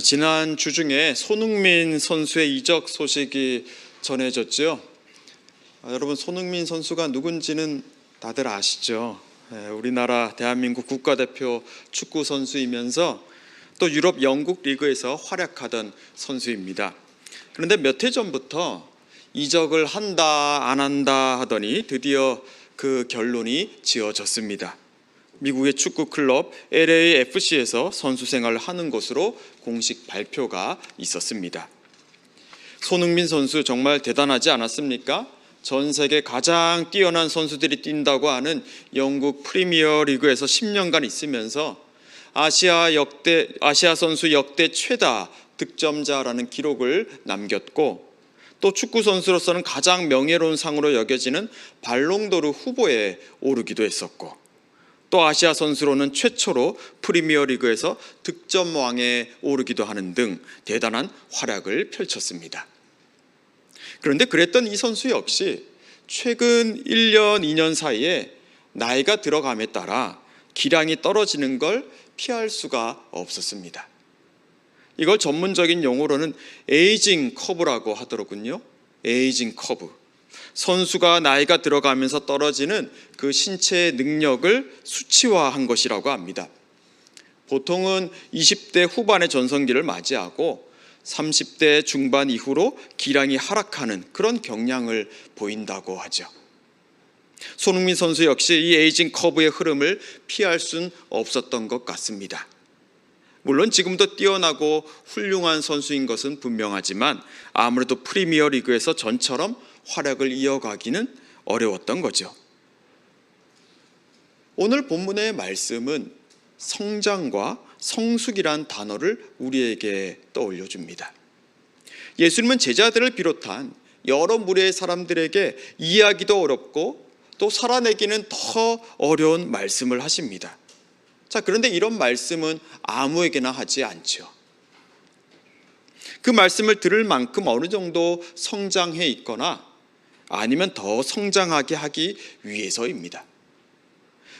지난 주 중에 손흥민 선수의 이적 소식이 전해졌죠. 여러분, 손흥민 선수가 누군지는 다들 아시죠? 우리나라 대한민국 국가대표 축구 선수이면서 또 유럽 영국 리그에서 활약하던 선수입니다. 그런데 몇 해 전부터 이적을 한다 안 한다 하더니 드디어 그 결론이 지어졌습니다. 미국의 축구 클럽 LAFC에서 선수 생활을 하는 것으로 공식 발표가 있었습니다. 손흥민 선수 정말 대단하지 않았습니까? 전 세계 가장 뛰어난 선수들이 뛴다고 하는 영국 프리미어 리그에서 10년간 있으면서 아시아 선수 역대 최다 득점자라는 기록을 남겼고, 또 축구 선수로서는 가장 명예로운 상으로 여겨지는 발롱도르 후보에 오르기도 했었고, 또 아시아 선수로는 최초로 프리미어 리그에서 득점왕에 오르기도 하는 등 대단한 활약을 펼쳤습니다. 그런데 그랬던 이 선수 역시 최근 1년, 2년 사이에 나이가 들어감에 따라 기량이 떨어지는 걸 피할 수가 없었습니다. 이걸 전문적인 용어로는 에이징 커브라고 하더군요. 에이징 커브. 선수가 나이가 들어가면서 떨어지는 그 신체의 능력을 수치화한 것이라고 합니다. 보통은 20대 후반의 전성기를 맞이하고 30대 중반 이후로 기량이 하락하는 그런 경향을 보인다고 하죠. 손흥민 선수 역시 이 에이징 커브의 흐름을 피할 수는 없었던 것 같습니다. 물론 지금도 뛰어나고 훌륭한 선수인 것은 분명하지만 아무래도 프리미어 리그에서 전처럼 활약을 이어가기는 어려웠던 거죠. 오늘 본문의 말씀은 성장과 성숙이란 단어를 우리에게 떠올려줍니다. 예수님은 제자들을 비롯한 여러 무리의 사람들에게 이해하기도 어렵고 또 살아내기는 더 어려운 말씀을 하십니다. 자, 그런데 이런 말씀은 아무에게나 하지 않죠. 그 말씀을 들을 만큼 어느 정도 성장해 있거나 아니면 더 성장하게 하기 위해서입니다.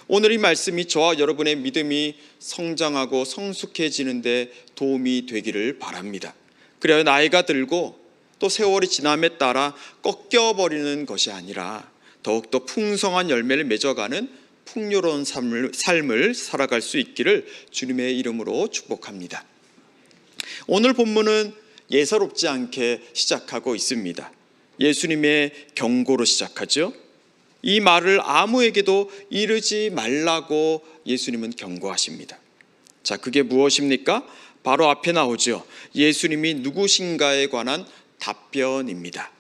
오늘 이 말씀이 저와 여러분의 믿음이 성장하고 성숙해지는데 도움이 되기를 바랍니다. 그래야 나이가 들고 또 세월이 지남에 따라 꺾여버리는 것이 아니라 더욱더 풍성한 열매를 맺어가는 풍요로운 삶을 살아갈 수 있기를 주님의 이름으로 축복합니다. 오늘 본문은 예사롭지 않게 시작하고 있습니다. 예수님의 경고로 시작하죠. 이 말을 아무에게도 이르지 말라고 예수님은 경고하십니다. 자, 그게 무엇입니까? 바로 앞에 나오죠. 예수님이 누구신가에 관한 답변입니다.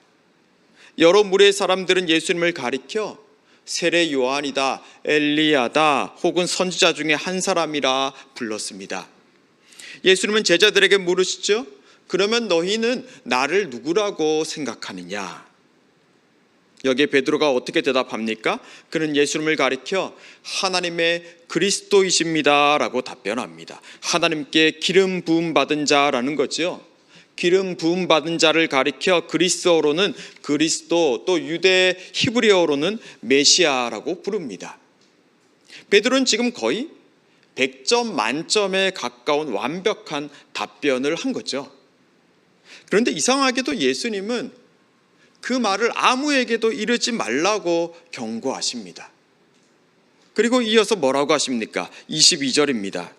여러 무리의 사람들은 예수님을 가리켜 세례 요한이다, 엘리야다, 혹은 선지자 중에 한 사람이라 불렀습니다. 예수님은 제자들에게 물으시죠. 그러면 너희는 나를 누구라고 생각하느냐? 여기에 베드로가 어떻게 대답합니까? 그는 예수님을 가리켜 하나님의 그리스도이십니다 라고 답변합니다. 하나님께 기름 부음 받은 자라는 거죠. 기름 부음 받은 자를 가리켜 그리스어로는 그리스도, 또 유대 히브리어로는 메시아라고 부릅니다. 베드로는 지금 거의 100점 만점에 가까운 완벽한 답변을 한 거죠. 그런데 이상하게도 예수님은 그 말을 아무에게도 이르지 말라고 경고하십니다. 그리고 이어서 뭐라고 하십니까? 22절입니다.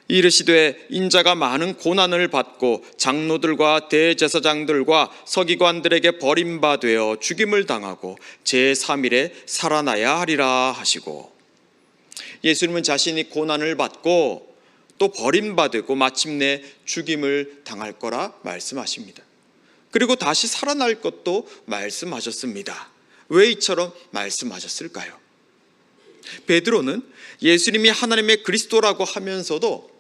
이르시되 인자가 많은 고난을 받고 장로들과 대제사장들과 서기관들에게 버림받아 죽임을 당하고 제3일에 살아나야 하리라 하시고, 예수님은 자신이 고난을 받고 또 버림받고 마침내 죽임을 당할 거라 말씀하십니다. 그리고 다시 살아날 것도 말씀하셨습니다. 왜 이처럼 말씀하셨을까요? 베드로는 예수님이 하나님의 그리스도라고 하면서도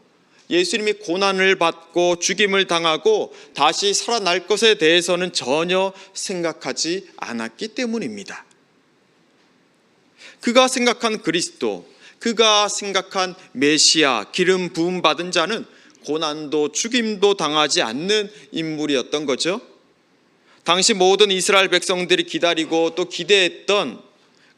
예수님이 고난을 받고 죽임을 당하고 다시 살아날 것에 대해서는 전혀 생각하지 않았기 때문입니다. 그가 생각한 그리스도, 그가 생각한 메시아, 기름 부음 받은 자는 고난도 죽임도 당하지 않는 인물이었던 거죠. 당시 모든 이스라엘 백성들이 기다리고 또 기대했던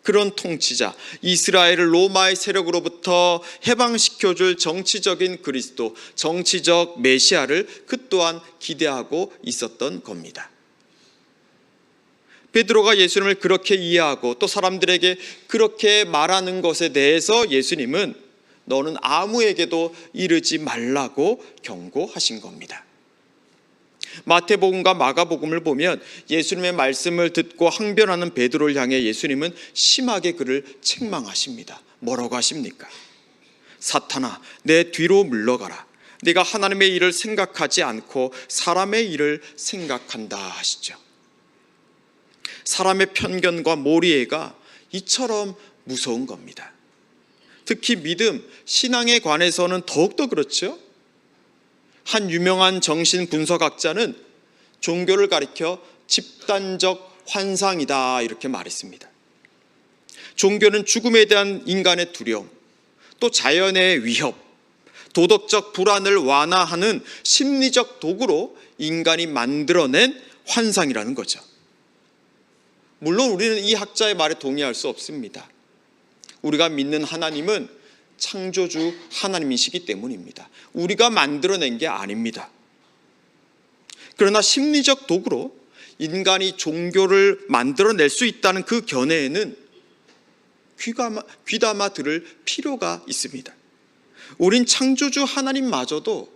그런 통치자, 이스라엘을 로마의 세력으로부터 해방시켜줄 정치적인 그리스도, 정치적 메시아를 그 또한 기대하고 있었던 겁니다. 베드로가 예수님을 그렇게 이해하고 또 사람들에게 그렇게 말하는 것에 대해서 예수님은 너는 아무에게도 이르지 말라고 경고하신 겁니다. 마태복음과 마가복음을 보면 예수님의 말씀을 듣고 항변하는 베드로를 향해 예수님은 심하게 그를 책망하십니다. 뭐라고 하십니까? 사탄아, 내 뒤로 물러가라. 네가 하나님의 일을 생각하지 않고 사람의 일을 생각한다 하시죠. 사람의 편견과 몰이해가 이처럼 무서운 겁니다. 특히 믿음, 신앙에 관해서는 더욱더 그렇죠. 한 유명한 정신분석학자는 종교를 가리켜 집단적 환상이다 이렇게 말했습니다. 종교는 죽음에 대한 인간의 두려움, 또 자연의 위협, 도덕적 불안을 완화하는 심리적 도구로 인간이 만들어낸 환상이라는 거죠. 물론 우리는 이 학자의 말에 동의할 수 없습니다. 우리가 믿는 하나님은 창조주 하나님이시기 때문입니다. 우리가 만들어낸 게 아닙니다. 그러나 심리적 도구로 인간이 종교를 만들어낼 수 있다는 그 견해에는 귀담아 들을 필요가 있습니다. 우린 창조주 하나님마저도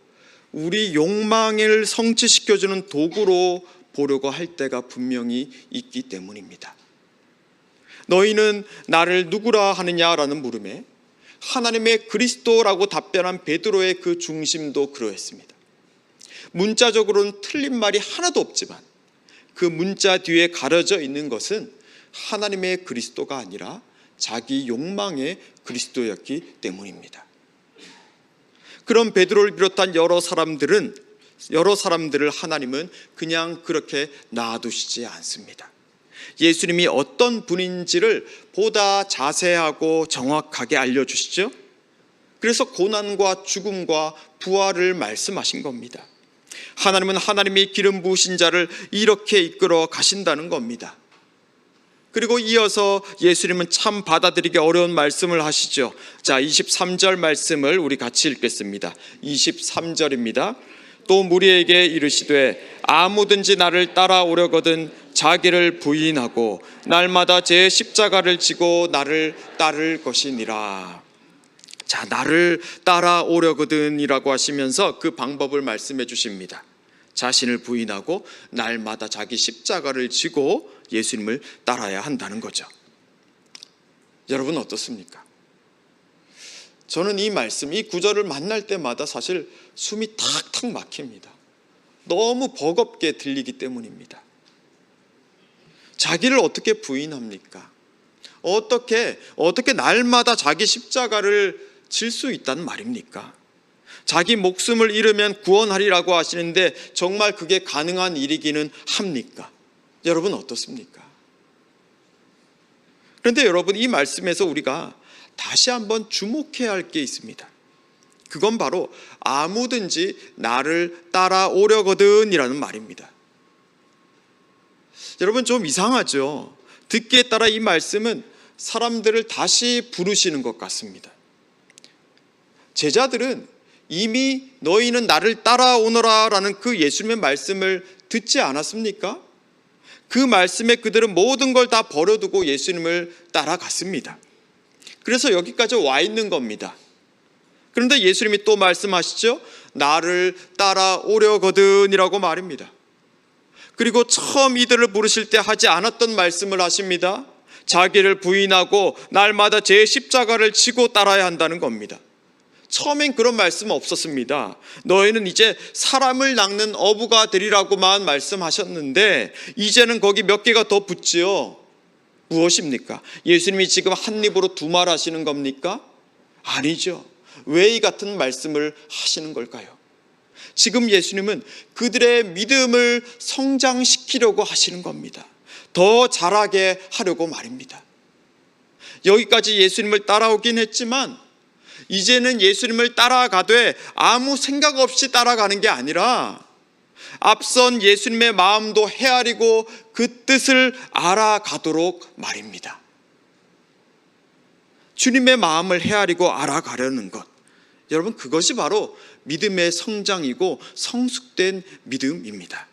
우리 욕망을 성취시켜주는 도구로 보려고 할 때가 분명히 있기 때문입니다. 너희는 나를 누구라 하느냐라는 물음에 하나님의 그리스도라고 답변한 베드로의 그 중심도 그러했습니다. 문자적으로는 틀린 말이 하나도 없지만 그 문자 뒤에 가려져 있는 것은 하나님의 그리스도가 아니라 자기 욕망의 그리스도였기 때문입니다. 그런 베드로를 비롯한 여러 사람들을 하나님은 그냥 그렇게 놔두시지 않습니다. 예수님이 어떤 분인지를 보다 자세하고 정확하게 알려주시죠. 그래서 고난과 죽음과 부활을 말씀하신 겁니다. 하나님은 하나님이 기름 부으신 자를 이렇게 이끌어 가신다는 겁니다. 그리고 이어서 예수님은 참 받아들이기 어려운 말씀을 하시죠. 자, 23절 말씀을 우리 같이 읽겠습니다. 23절입니다. 또 무리에게 이르시되 아무든지 나를 따라오려거든 자기를 부인하고 날마다 제 십자가를 지고 나를 따를 것이니라. 자, 나를 따라오려거든이라고 하시면서 그 방법을 말씀해 주십니다. 자신을 부인하고 날마다 자기 십자가를 지고 예수님을 따라야 한다는 거죠. 여러분 어떻습니까? 저는 이 말씀, 이 구절을 만날 때마다 사실 숨이 탁탁 막힙니다. 너무 버겁게 들리기 때문입니다. 자기를 어떻게 부인합니까? 어떻게 날마다 자기 십자가를 질 수 있다는 말입니까? 자기 목숨을 잃으면 구원하리라고 하시는데 정말 그게 가능한 일이기는 합니까? 여러분 어떻습니까? 그런데 여러분 이 말씀에서 우리가 다시 한번 주목해야 할 게 있습니다. 그건 바로 아무든지 나를 따라오려거든 이라는 말입니다. 여러분 좀 이상하죠? 듣기에 따라 이 말씀은 사람들을 다시 부르시는 것 같습니다. 제자들은 이미 너희는 나를 따라오너라 라는 그 예수님의 말씀을 듣지 않았습니까? 그 말씀에 그들은 모든 걸 다 버려두고 예수님을 따라갔습니다. 그래서 여기까지 와 있는 겁니다. 그런데 예수님이 또 말씀하시죠. 나를 따라오려거든이라고 말입니다. 그리고 처음 이들을 부르실 때 하지 않았던 말씀을 하십니다. 자기를 부인하고 날마다 제 십자가를 지고 따라야 한다는 겁니다. 처음엔 그런 말씀 없었습니다. 너희는 이제 사람을 낚는 어부가 되리라고만 말씀하셨는데 이제는 거기 몇 개가 더 붙지요. 무엇입니까? 예수님이 지금 한 입으로 두 말 하시는 겁니까? 아니죠. 왜 이 같은 말씀을 하시는 걸까요? 지금 예수님은 그들의 믿음을 성장시키려고 하시는 겁니다. 더 잘하게 하려고 말입니다. 여기까지 예수님을 따라오긴 했지만 이제는 예수님을 따라가되 아무 생각 없이 따라가는 게 아니라 앞선 예수님의 마음도 헤아리고 그 뜻을 알아가도록 말입니다. 주님의 마음을 헤아리고 알아가려는 것, 여러분 그것이 바로 믿음의 성장이고 성숙된 믿음입니다.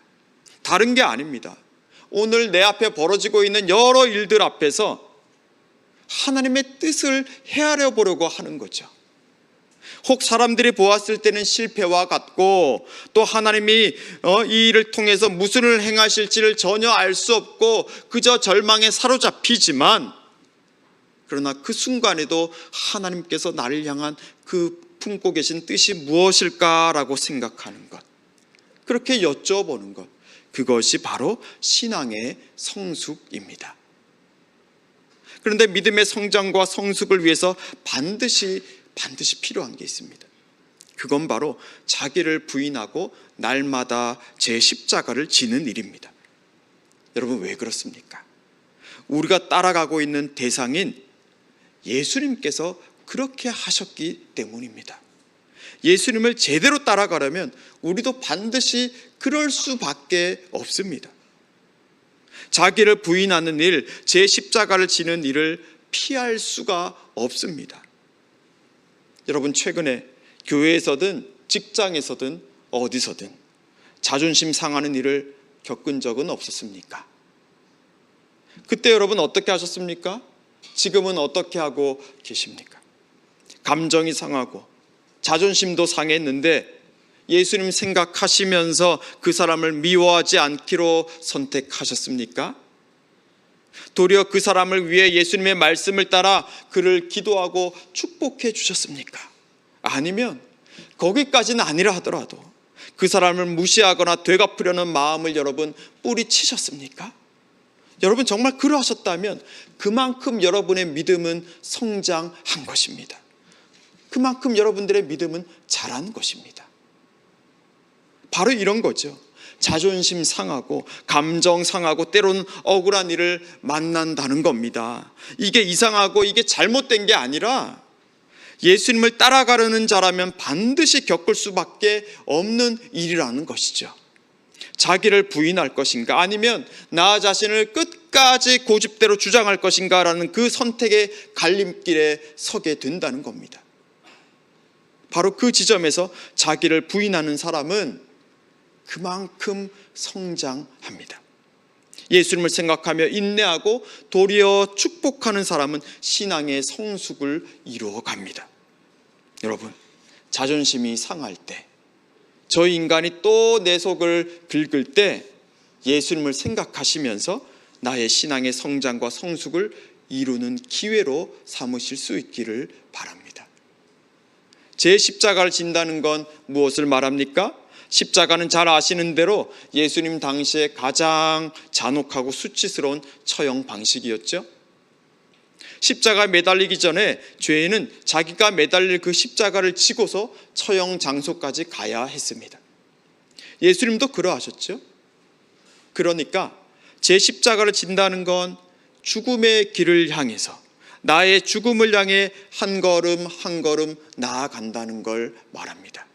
다른 게 아닙니다. 오늘 내 앞에 벌어지고 있는 여러 일들 앞에서 하나님의 뜻을 헤아려 보려고 하는 거죠. 혹 사람들이 보았을 때는 실패와 같고, 또 하나님이 이 일을 통해서 무슨 일을 행하실지를 전혀 알 수 없고 그저 절망에 사로잡히지만, 그러나 그 순간에도 하나님께서 나를 향한 그 품고 계신 뜻이 무엇일까라고 생각하는 것, 그렇게 여쭤보는 것, 그것이 바로 신앙의 성숙입니다. 그런데 믿음의 성장과 성숙을 위해서 반드시 필요한 게 있습니다. 그건 바로 자기를 부인하고 날마다 제 십자가를 지는 일입니다. 여러분 왜 그렇습니까? 우리가 따라가고 있는 대상인 예수님께서 그렇게 하셨기 때문입니다. 예수님을 제대로 따라가려면 우리도 반드시 그럴 수밖에 없습니다. 자기를 부인하는 일, 제 십자가를 지는 일을 피할 수가 없습니다. 여러분 최근에 교회에서든 직장에서든 어디서든 자존심 상하는 일을 겪은 적은 없었습니까? 그때 여러분 어떻게 하셨습니까? 지금은 어떻게 하고 계십니까? 감정이 상하고 자존심도 상했는데 예수님 생각하시면서 그 사람을 미워하지 않기로 선택하셨습니까? 도리어 그 사람을 위해 예수님의 말씀을 따라 그를 기도하고 축복해 주셨습니까? 아니면 거기까지는 아니라 하더라도 그 사람을 무시하거나 되갚으려는 마음을 여러분 뿌리치셨습니까? 여러분 정말 그러하셨다면 그만큼 여러분의 믿음은 성장한 것입니다. 그만큼 여러분들의 믿음은 자란 것입니다. 바로 이런 거죠. 자존심 상하고 감정 상하고 때로는 억울한 일을 만난다는 겁니다. 이게 이상하고 이게 잘못된 게 아니라 예수님을 따라가려는 자라면 반드시 겪을 수밖에 없는 일이라는 것이죠. 자기를 부인할 것인가 아니면 나 자신을 끝까지 고집대로 주장할 것인가라는 그 선택의 갈림길에 서게 된다는 겁니다. 바로 그 지점에서 자기를 부인하는 사람은 그만큼 성장합니다. 예수님을 생각하며 인내하고 도리어 축복하는 사람은 신앙의 성숙을 이루어갑니다. 여러분, 자존심이 상할 때, 저 인간이 또 내 속을 긁을 때 예수님을 생각하시면서 나의 신앙의 성장과 성숙을 이루는 기회로 삼으실 수 있기를 바랍니다. 제 십자가를 진다는 건 무엇을 말합니까? 십자가는 잘 아시는 대로 예수님 당시에 가장 잔혹하고 수치스러운 처형 방식이었죠. 십자가에 매달리기 전에 죄인은 자기가 매달릴 그 십자가를 지고서 처형 장소까지 가야 했습니다. 예수님도 그러하셨죠. 그러니까 제 십자가를 진다는 건 죽음의 길을 향해서 나의 죽음을 향해 한 걸음 한 걸음 나아간다는 걸 말합니다.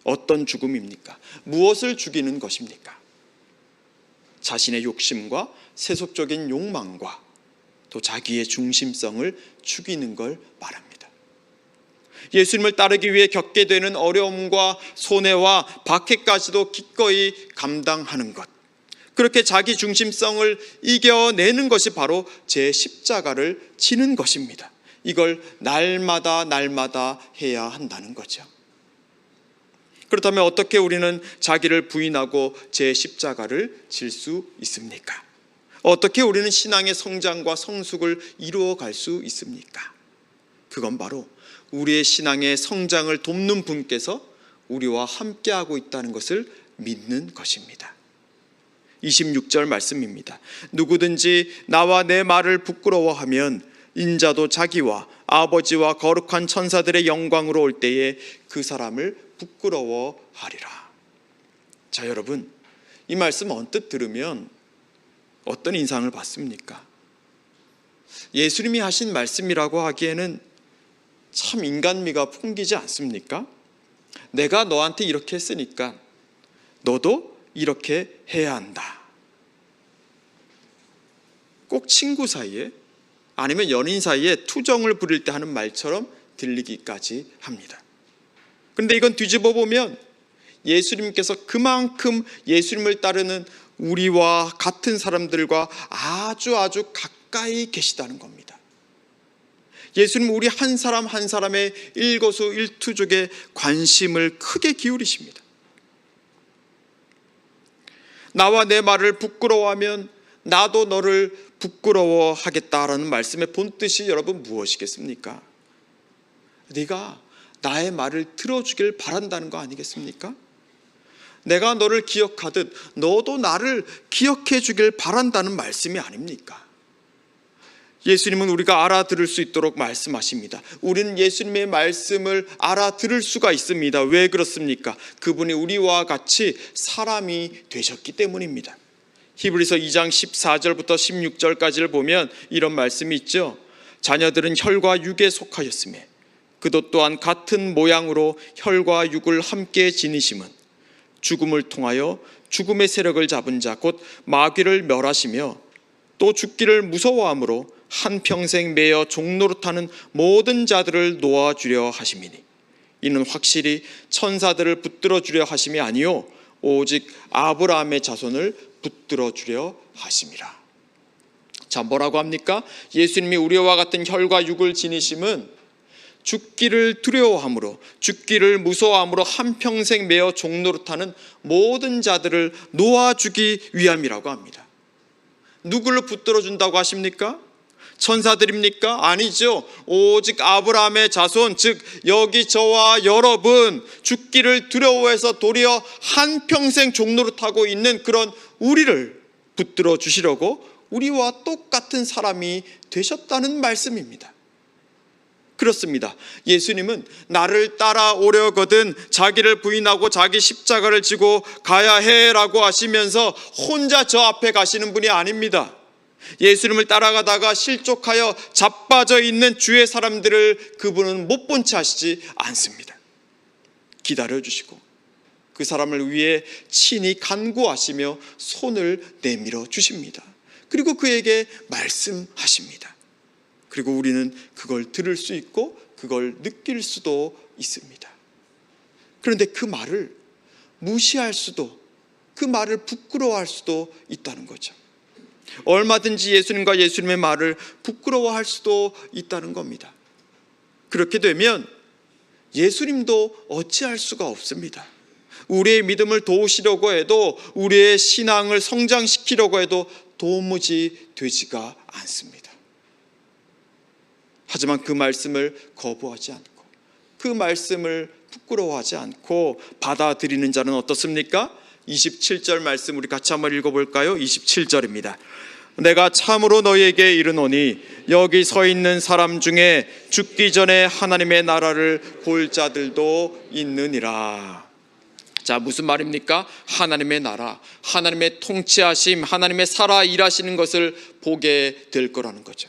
어떤 죽음입니까? 무엇을 죽이는 것입니까? 자신의 욕심과 세속적인 욕망과 또 자기의 중심성을 죽이는 걸 말합니다. 예수님을 따르기 위해 겪게 되는 어려움과 손해와 박해까지도 기꺼이 감당하는 것, 그렇게 자기 중심성을 이겨내는 것이 바로 제 십자가를 지는 것입니다. 이걸 날마다 해야 한다는 거죠. 그렇다면 어떻게 우리는 자기를 부인하고 제 십자가를 질 수 있습니까? 어떻게 우리는 신앙의 성장과 성숙을 이루어갈 수 있습니까? 그건 바로 우리의 신앙의 성장을 돕는 분께서 우리와 함께하고 있다는 것을 믿는 것입니다. 26절 말씀입니다. 누구든지 나와 내 말을 부끄러워하면 인자도 자기와 아버지와 거룩한 천사들의 영광으로 올 때에 그 사람을 부끄러워하리라. 자, 여러분, 이 말씀 언뜻 들으면 어떤 인상을 받습니까? 예수님이 하신 말씀이라고 하기에는 참 인간미가 풍기지 않습니까? 내가 너한테 이렇게 했으니까 너도 이렇게 해야 한다. 꼭 친구 사이에, 아니면 연인 사이에 투정을 부릴 때 하는 말처럼 들리기까지 합니다. 그런데 이건 뒤집어 보면 예수님께서 그만큼 예수님을 따르는 우리와 같은 사람들과 아주 가까이 계시다는 겁니다. 예수님은 우리 한 사람 한 사람의 일거수일투족에 관심을 크게 기울이십니다. 나와 내 말을 부끄러워하면 나도 너를 부끄러워하겠다라는 말씀의 본뜻이 여러분 무엇이겠습니까? 네가 나의 말을 들어주길 바란다는 거 아니겠습니까? 내가 너를 기억하듯 너도 나를 기억해 주길 바란다는 말씀이 아닙니까? 예수님은 우리가 알아들을 수 있도록 말씀하십니다. 우리는 예수님의 말씀을 알아들을 수가 있습니다. 왜 그렇습니까? 그분이 우리와 같이 사람이 되셨기 때문입니다. 히브리서 2장 14절부터 16절까지를 보면 이런 말씀이 있죠. 자녀들은 혈과 육에 속하였으며 그도 또한 같은 모양으로 혈과 육을 함께 지니심은 죽음을 통하여 죽음의 세력을 잡은 자 곧 마귀를 멸하시며 또 죽기를 무서워함으로 한평생 매여 종노릇하는 모든 자들을 놓아주려 하심이니 이는 확실히 천사들을 붙들어 주려 하심이 아니요 오직 아브라함의 자손을 붙들어 주려 하심이라. 자, 뭐라고 합니까? 예수님이 우리와 같은 혈과 육을 지니심은 죽기를 두려워함으로 죽기를 무서워함으로 한평생 매어 종노릇하는 모든 자들을 놓아주기 위함이라고 합니다. 누구를 붙들어 준다고 하십니까? 천사들입니까? 아니죠. 오직 아브라함의 자손, 즉 여기 저와 여러분, 죽기를 두려워해서 도리어 한평생 종노릇하고 있는 그런 우리를 붙들어 주시려고 우리와 똑같은 사람이 되셨다는 말씀입니다. 그렇습니다. 예수님은 나를 따라오려거든 자기를 부인하고 자기 십자가를 지고 가야 해라고 하시면서 혼자 저 앞에 가시는 분이 아닙니다. 예수님을 따라가다가 실족하여 자빠져 있는 주의 사람들을 그분은 못 본 채 하시지 않습니다. 기다려주시고 그 사람을 위해 친히 간구하시며 손을 내밀어 주십니다. 그리고 그에게 말씀하십니다. 그리고 우리는 그걸 들을 수 있고 그걸 느낄 수도 있습니다. 그런데 그 말을 무시할 수도, 그 말을 부끄러워할 수도 있다는 거죠. 얼마든지 예수님과 예수님의 말을 부끄러워할 수도 있다는 겁니다. 그렇게 되면 예수님도 어찌할 수가 없습니다. 우리의 믿음을 도우시려고 해도, 우리의 신앙을 성장시키려고 해도 도무지 되지가 않습니다. 하지만 그 말씀을 거부하지 않고 그 말씀을 부끄러워하지 않고 받아들이는 자는 어떻습니까? 27절 말씀 우리 같이 한번 읽어볼까요? 27절입니다. 내가 참으로 너희에게 이르노니 여기 서 있는 사람 중에 죽기 전에 하나님의 나라를 볼 자들도 있느니라. 자, 무슨 말입니까? 하나님의 나라, 하나님의 통치하심, 하나님의 살아 일하시는 것을 보게 될 거라는 거죠.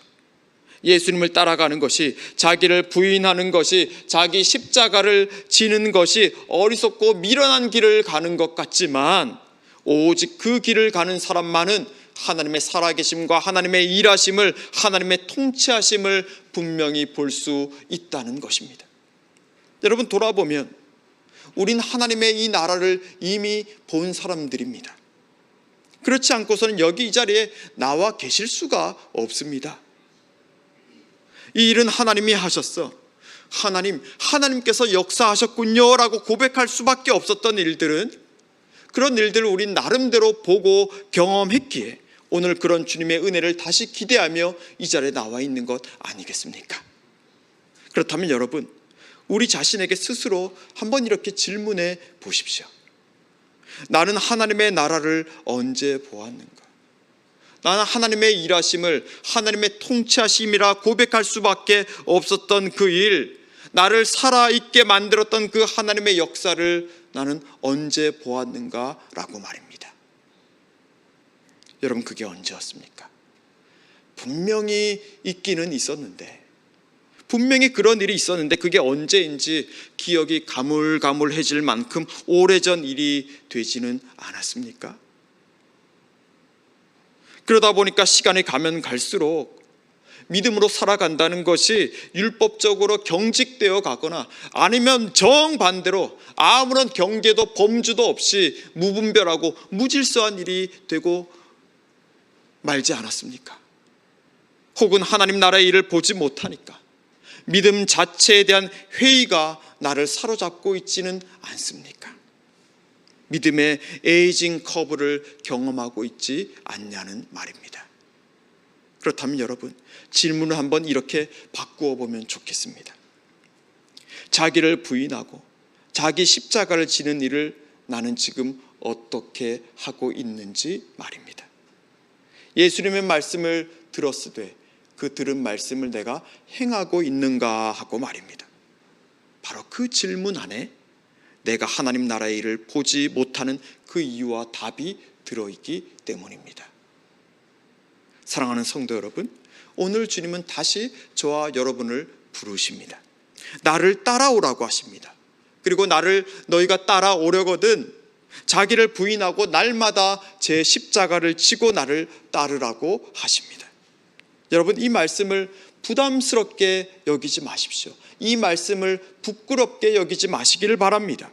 예수님을 따라가는 것이, 자기를 부인하는 것이, 자기 십자가를 지는 것이 어리석고 미련한 길을 가는 것 같지만 오직 그 길을 가는 사람만은 하나님의 살아계심과 하나님의 일하심을, 하나님의 통치하심을 분명히 볼 수 있다는 것입니다. 여러분, 돌아보면 우린 하나님의 이 나라를 이미 본 사람들입니다. 그렇지 않고서는 여기 이 자리에 나와 계실 수가 없습니다. 이 일은 하나님이 하셨어, 하나님께서 역사하셨군요 라고 고백할 수밖에 없었던 일들은, 그런 일들을 우린 나름대로 보고 경험했기에 오늘 그런 주님의 은혜를 다시 기대하며 이 자리에 나와 있는 것 아니겠습니까? 그렇다면 여러분, 우리 자신에게 스스로 한번 이렇게 질문해 보십시오. 나는 하나님의 나라를 언제 보았는가? 나는 하나님의 일하심을, 하나님의 통치하심이라 고백할 수밖에 없었던 그 일, 나를 살아있게 만들었던 그 하나님의 역사를 나는 언제 보았는가 라고 말입니다. 여러분, 그게 언제였습니까? 분명히 있기는 있었는데, 분명히 그런 일이 있었는데 그게 언제인지 기억이 가물가물해질 만큼 오래전 일이 되지는 않았습니까? 그러다 보니까 시간이 가면 갈수록 믿음으로 살아간다는 것이 율법적으로 경직되어 가거나 아니면 정반대로 아무런 경계도 범주도 없이 무분별하고 무질서한 일이 되고 말지 않았습니까? 혹은 하나님 나라의 일을 보지 못하니까 믿음 자체에 대한 회의가 나를 사로잡고 있지는 않습니까? 믿음의 에이징 커브를 경험하고 있지 않냐는 말입니다. 그렇다면 여러분, 질문을 한번 이렇게 바꾸어 보면 좋겠습니다. 자기를 부인하고 자기 십자가를 지는 일을 나는 지금 어떻게 하고 있는지 말입니다. 예수님의 말씀을 들었으되 그 들은 말씀을 내가 행하고 있는가 하고 말입니다. 바로 그 질문 안에 내가 하나님 나라의 일을 보지 못하는 그 이유와 답이 들어있기 때문입니다. 사랑하는 성도 여러분, 오늘 주님은 다시 저와 여러분을 부르십니다. 나를 따라오라고 하십니다. 그리고 나를 너희가 따라오려거든 자기를 부인하고 날마다 제 십자가를 지고 나를 따르라고 하십니다. 여러분, 이 말씀을 부담스럽게 여기지 마십시오. 이 말씀을 부끄럽게 여기지 마시기를 바랍니다.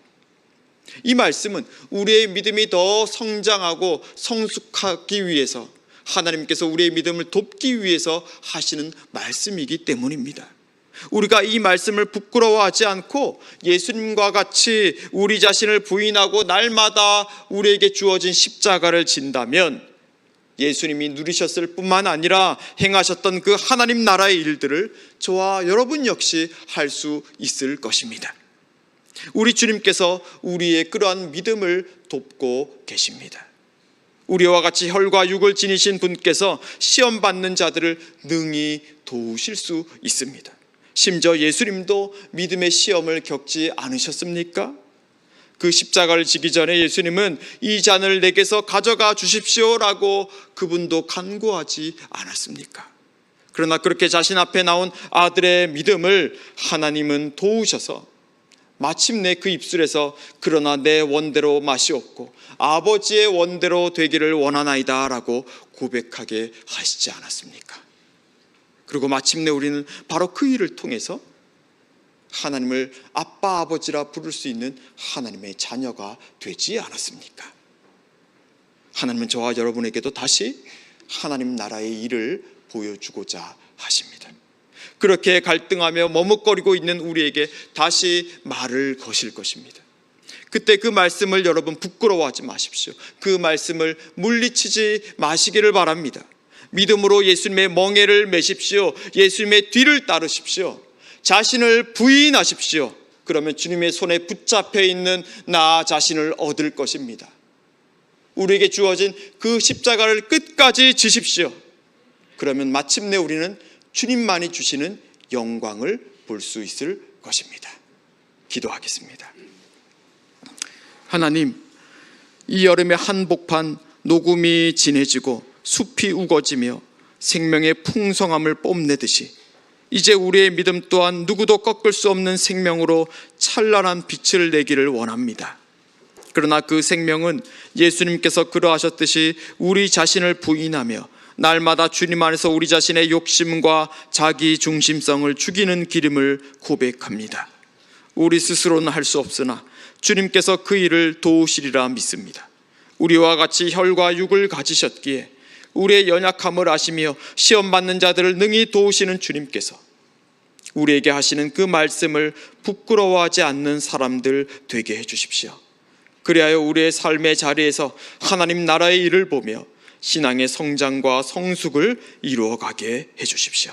이 말씀은 우리의 믿음이 더 성장하고 성숙하기 위해서, 하나님께서 우리의 믿음을 돕기 위해서 하시는 말씀이기 때문입니다. 우리가 이 말씀을 부끄러워하지 않고 예수님과 같이 우리 자신을 부인하고 날마다 우리에게 주어진 십자가를 진다면 예수님이 누리셨을 뿐만 아니라 행하셨던 그 하나님 나라의 일들을 저와 여러분 역시 할 수 있을 것입니다. 우리 주님께서 우리의 그러한 믿음을 돕고 계십니다. 우리와 같이 혈과 육을 지니신 분께서 시험 받는 자들을 능히 도우실 수 있습니다. 심지어 예수님도 믿음의 시험을 겪지 않으셨습니까? 그 십자가를 지기 전에 예수님은 이 잔을 내게서 가져가 주십시오라고 그분도 간구하지 않았습니까? 그러나 그렇게 자신 앞에 나온 아들의 믿음을 하나님은 도우셔서 마침내 그 입술에서 그러나 내 원대로 마시옵고 아버지의 원대로 되기를 원하나이다 라고 고백하게 하시지 않았습니까? 그리고 마침내 우리는 바로 그 일을 통해서 하나님을 아빠 아버지라 부를 수 있는 하나님의 자녀가 되지 않았습니까? 하나님은 저와 여러분에게도 다시 하나님 나라의 일을 보여주고자 하십니다. 그렇게 갈등하며 머뭇거리고 있는 우리에게 다시 말을 거실 것입니다. 그때 그 말씀을 여러분 부끄러워하지 마십시오. 그 말씀을 물리치지 마시기를 바랍니다. 믿음으로 예수님의 멍에를 메십시오. 예수님의 뒤를 따르십시오. 자신을 부인하십시오. 그러면 주님의 손에 붙잡혀 있는 나 자신을 얻을 것입니다. 우리에게 주어진 그 십자가를 끝까지 지십시오. 그러면 마침내 우리는 주님만이 주시는 영광을 볼 수 있을 것입니다. 기도하겠습니다. 하나님, 이 여름의 한복판 녹음이 진해지고 숲이 우거지며 생명의 풍성함을 뽐내듯이 이제 우리의 믿음 또한 누구도 꺾을 수 없는 생명으로 찬란한 빛을 내기를 원합니다. 그러나 그 생명은 예수님께서 그러하셨듯이 우리 자신을 부인하며 날마다 주님 안에서 우리 자신의 욕심과 자기 중심성을 죽이는 길임을 고백합니다. 우리 스스로는 할 수 없으나 주님께서 그 일을 도우시리라 믿습니다. 우리와 같이 혈과 육을 가지셨기에 우리의 연약함을 아시며 시험 받는 자들을 능히 도우시는 주님께서 우리에게 하시는 그 말씀을 부끄러워하지 않는 사람들 되게 해주십시오. 그리하여 우리의 삶의 자리에서 하나님 나라의 일을 보며 신앙의 성장과 성숙을 이루어가게 해주십시오.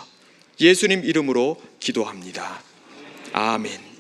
예수님 이름으로 기도합니다. 아멘.